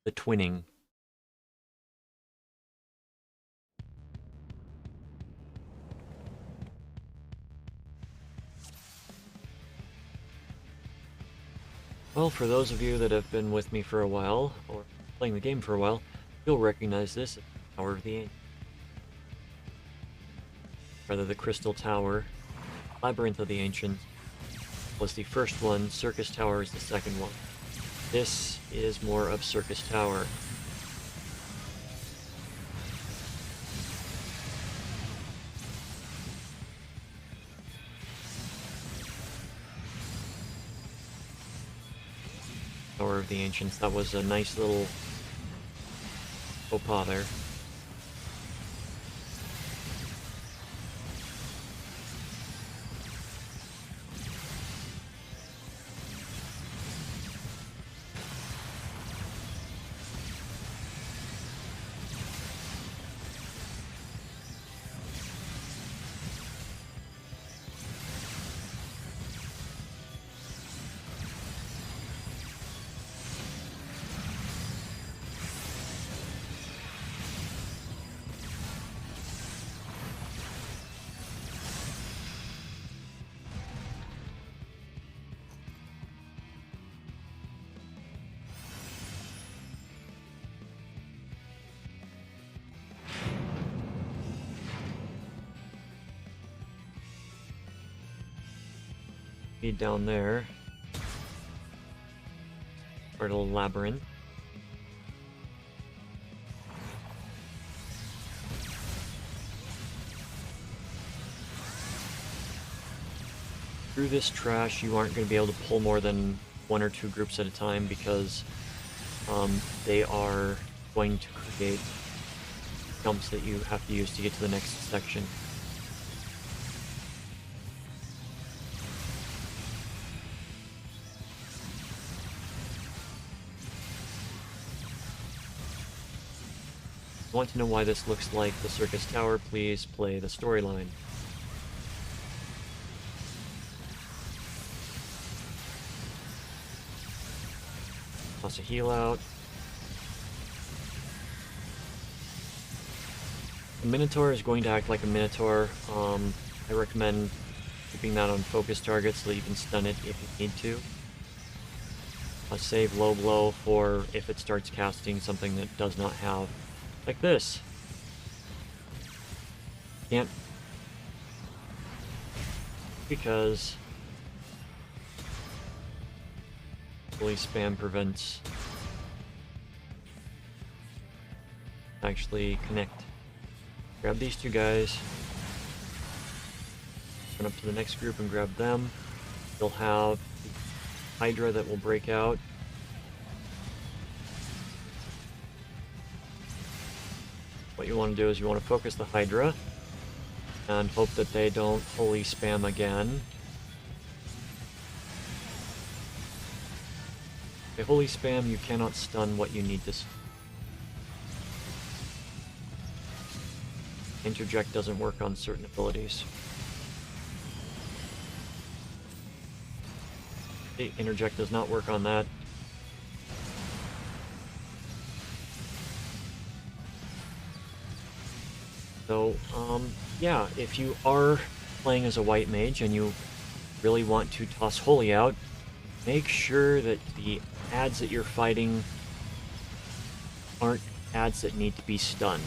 the twinning. Well, for those of you that have been with me for a while, or playing the game for a while, you'll recognize this as Tower of the Ancients. Rather, the Crystal Tower. Labyrinth of the Ancients was the first one, Circus Tower is the second one. This is more of Circus Tower. Tower of the Ancients, that was a nice little faux pas there. Down there, or a little labyrinth. Through this trash, you aren't going to be able to pull more than 1 or 2 groups at a time because they are going to create jumps that you have to use to get to the next section. Want to know why this looks like the Circus Tower? Please play the storyline. Toss a heal out. The Minotaur is going to act like a Minotaur. I recommend keeping that on focus target so that you can stun it if you need to. I'll save low blow for if it starts casting something that does not have. Like this. Can't. Because fully spam prevents actually connect. Grab these 2 guys. Run up to the next group and grab them. You'll have the Hydra that will break out. What you want to do is you want to focus the Hydra and hope that they don't holy spam again. If they holy spam, you cannot stun what you need to stun. Interject doesn't work on certain abilities. The interject does not work on that. So, yeah, if you are playing as a white mage and you really want to toss Holy out, make sure that the ads that you're fighting aren't ads that need to be stunned.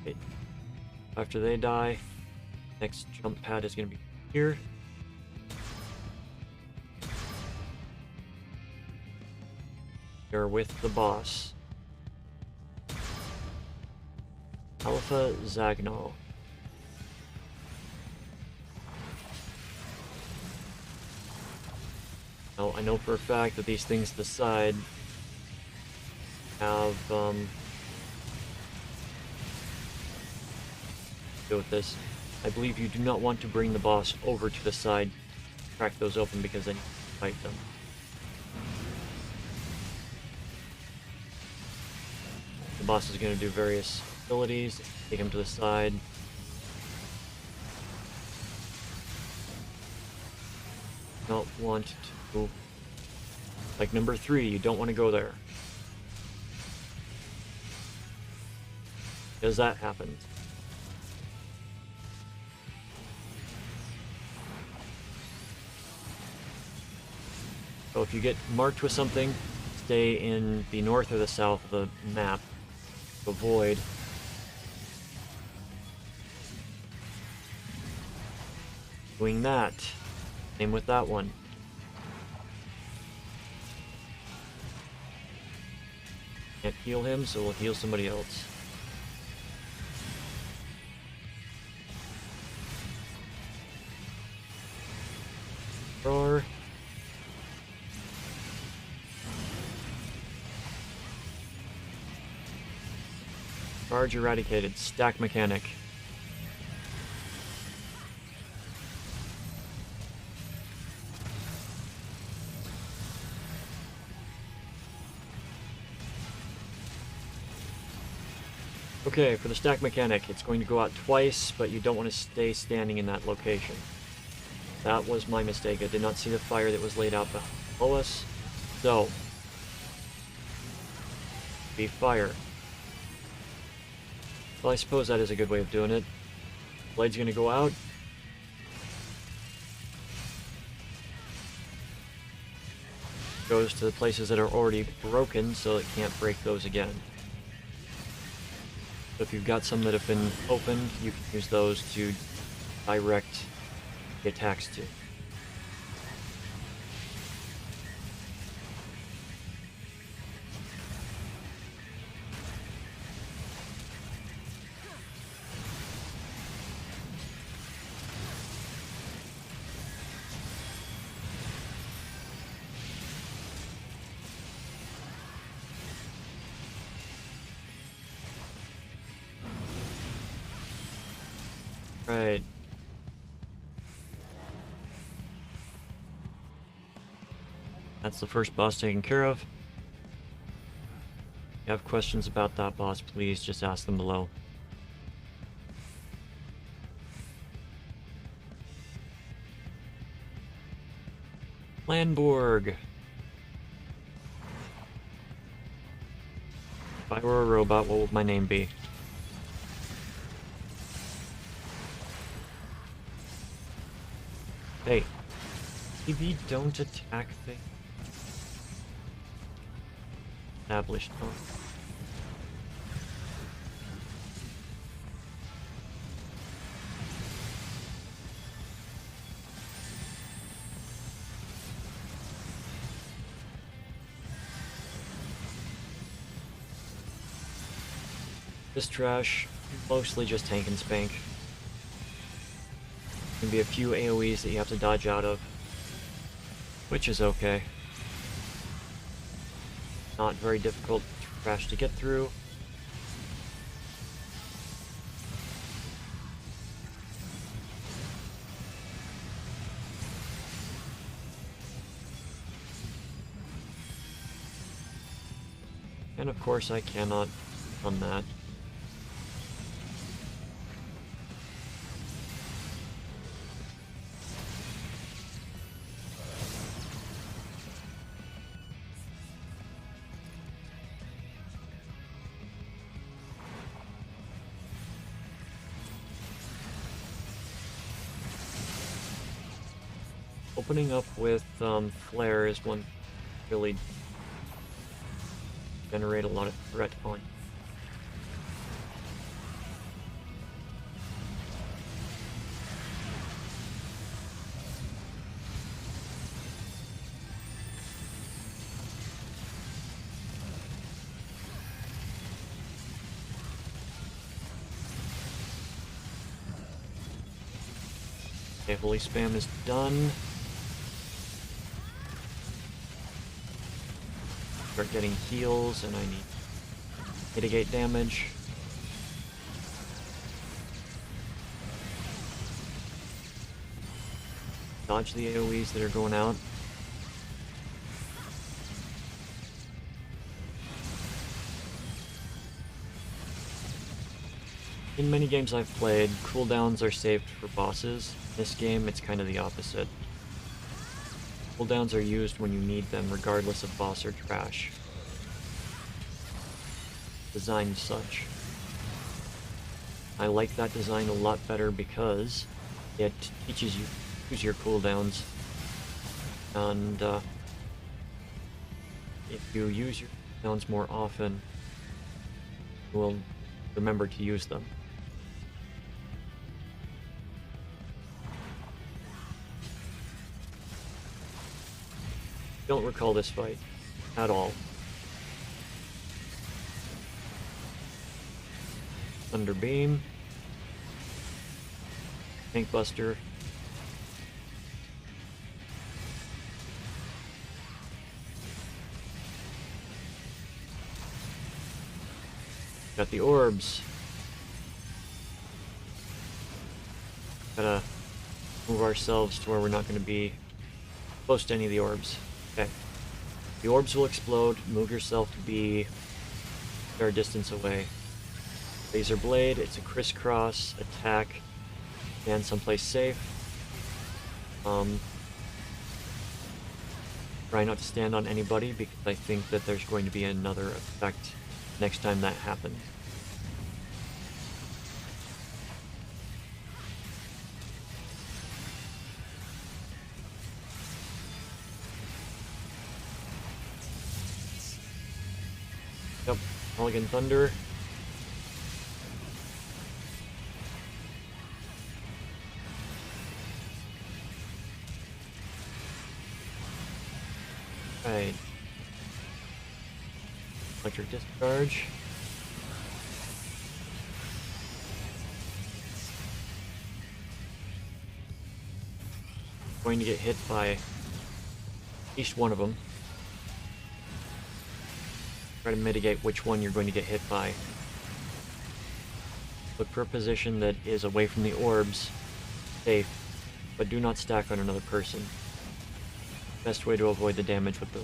Okay. After they die, next jump pad is going to be here. You're with the boss. Alpha Zaghnal. Now, I know for a fact that these things to the side have, deal with this. I believe you do not want to bring the boss over to the side, crack those open, because then you can fight them. boss is going to do various abilities. Take him to the side. Don't want to... Like number 3, you don't want to go there. Because that happens. So if you get marked with something, stay in the north or the south of the map to avoid doing that. Same with that one. Can't heal him, so we'll heal somebody else. Roar. Charge eradicated. Stack mechanic. Okay, for the stack mechanic, it's going to go out twice, but you don't want to stay standing in that location. That was my mistake. I did not see the fire that was laid out below us. So, be fire. Well, I suppose that is a good way of doing it. Blade's gonna go out. Goes to the places that are already broken, so it can't break those again. So if you've got some that have been opened, you can use those to direct the attacks to. Right. That's the first boss taken care of. If you have questions about that boss, please just ask them below. Landborg. If I were a robot, what would my name be? Hey, TV don't attack things. Established. Oh. This trash, mostly just tank and spank. Can be a few AoEs that you have to dodge out of, which is okay. Not very difficult trash to get through. And of course I cannot on that. Opening up with Flare is one really generate a lot of threat on. Okay, holy spam is done. Start getting heals, and I need to mitigate damage. Dodge the AoEs that are going out. In many games I've played, cooldowns are saved for bosses. In this game, it's kind of the opposite. Cooldowns are used when you need them, regardless of boss or trash. Designed such. I like that design a lot better because it teaches you to use your cooldowns. And if you use your cooldowns more often, you will remember to use them. Don't recall this fight at all. Thunder Beam. Tank Buster. Got the orbs. Gotta move ourselves to where we're not going to be close to any of the orbs. Okay. The orbs will explode. Move yourself to be a fair distance away. Laser Blade, it's a crisscross attack. Stand someplace safe. Try not to stand on anybody because I think that there's going to be another effect next time that happens. Yep, Mulligan Thunder. Right. Electric Discharge. Going to get hit by at least one of them. Try to mitigate which one you're going to get hit by. Look for a position that is away from the orbs, safe, but do not stack on another person. Best way to avoid the damage with the...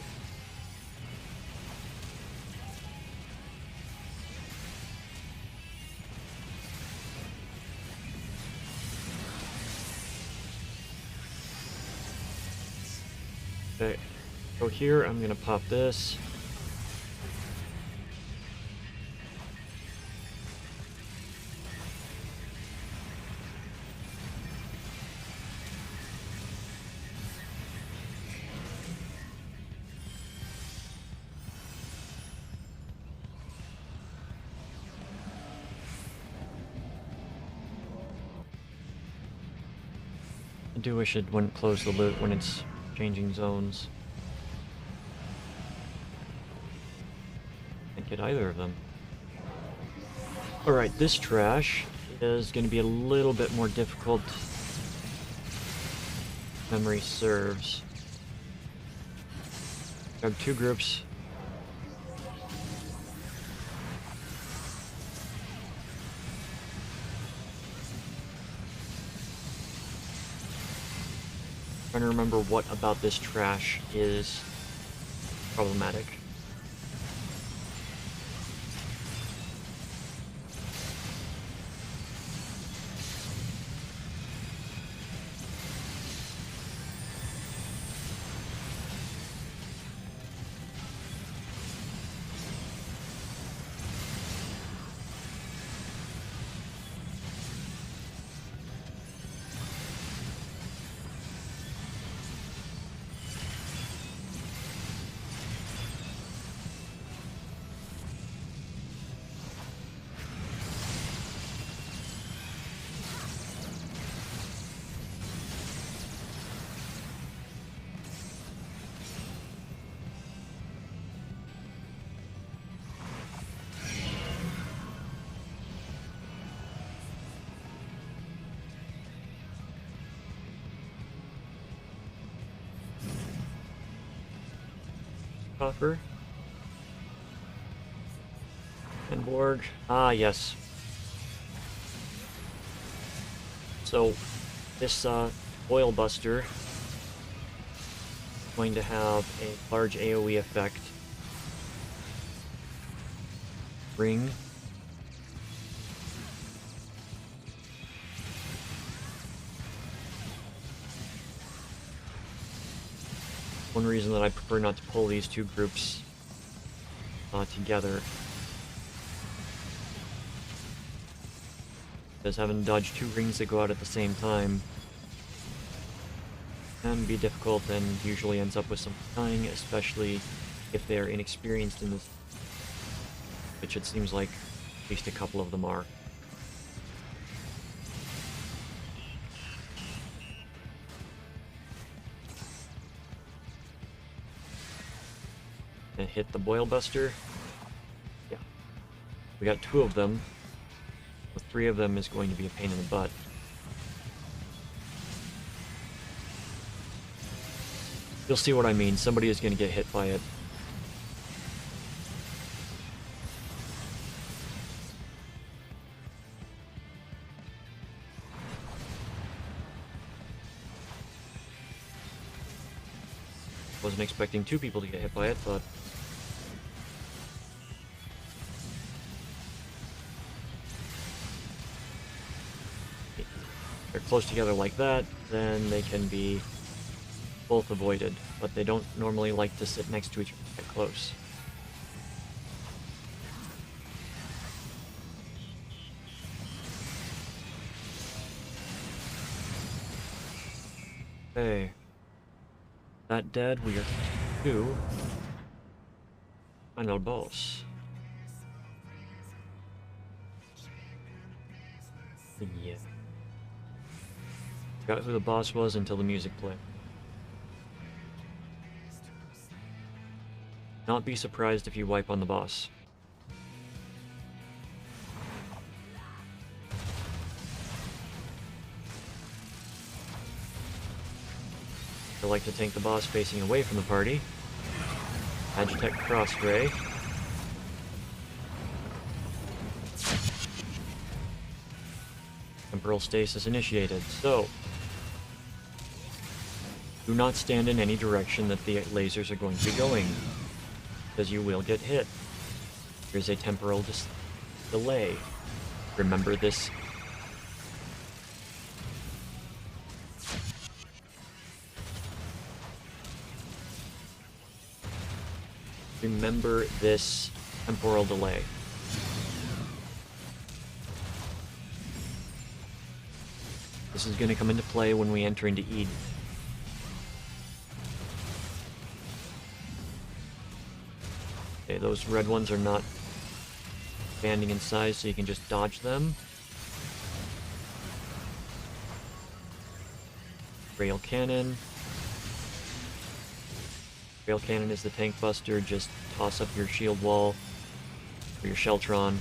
Okay, so here I'm gonna pop this. I do wish it wouldn't close the loot when it's changing zones. Can't get either of them. Alright, this trash is going to be a little bit more difficult. Memory serves. Grab two groups. Trying to remember what about this trash is problematic. Coffer. And Borg. Ah, yes. So, this Oil Buster is going to have a large AoE effect. Ring. one reason that I prefer not to pull these two groups together. Because having to dodge two rings that go out at the same time can be difficult and usually ends up with some dying, especially if they're inexperienced in this, which it seems like at least a couple of them are. And hit the Boil Buster. Yeah. We got 2 of them. The 3 of them is going to be a pain in the butt. You'll see what I mean. Somebody is going to get hit by it. Wasn't expecting 2 people to get hit by it, but they're close together like that, then they can be both avoided, but they don't normally like to sit next to each other that close. Okay. That dead, we are to final boss. Yeah. Forgot who the boss was until the music played. Not be surprised if you wipe on the boss. I like to tank the boss facing away from the party. Agitech Cross Ray. Temporal Stasis initiated. So, do not stand in any direction that the lasers are going to be going, because you will get hit. There's a temporal delay. Remember this. Remember this temporal delay. This is going to come into play when we enter into Eden. Okay, those red ones are not expanding in size, so you can just dodge them. Rail Cannon. Rail Cannon is the tank buster, just toss up your shield wall or your Sheltron.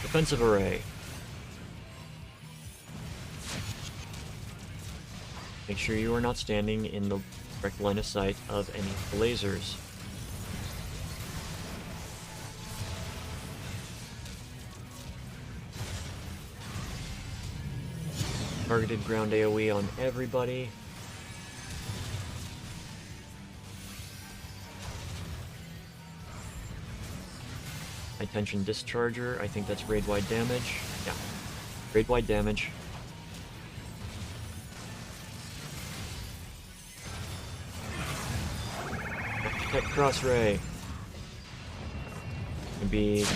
Defensive Array. Make sure you are not standing in the direct line of sight of any of the lasers. Targeted ground AoE on everybody. High tension discharger, I think that's raid-wide damage. Yeah, raid-wide damage. Tech Cross Ray. Can be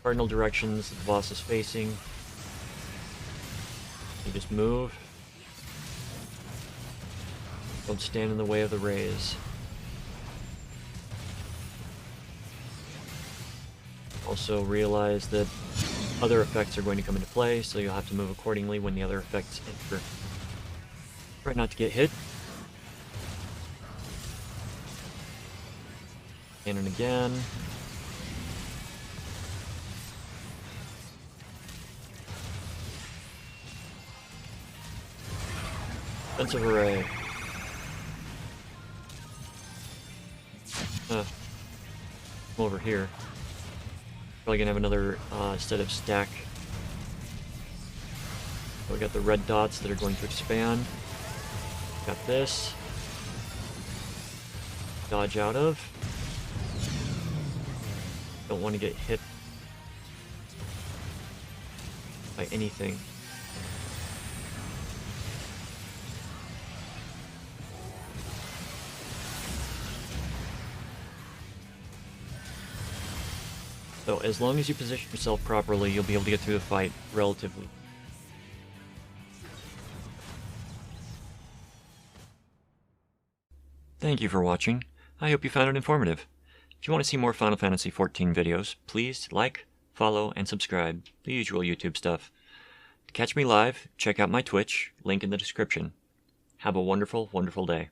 cardinal directions that the boss is facing. You just move. Don't stand in the way of the rays. Also realize that other effects are going to come into play, so you'll have to move accordingly when the other effects enter. Try not to get hit. Cannon again. Defensive Array. Come over here. Probably gonna have another set of stack. So we got the red dots that are going to expand. Got this. Dodge out of. Don't want to get hit by anything. So as long as you position yourself properly, you'll be able to get through the fight relatively. Thank you for watching. I hope you found it informative. If you want to see more Final Fantasy XIV videos, please like, follow, and subscribe. The usual YouTube stuff. To catch me live, check out my Twitch, link in the description. Have a wonderful, wonderful day.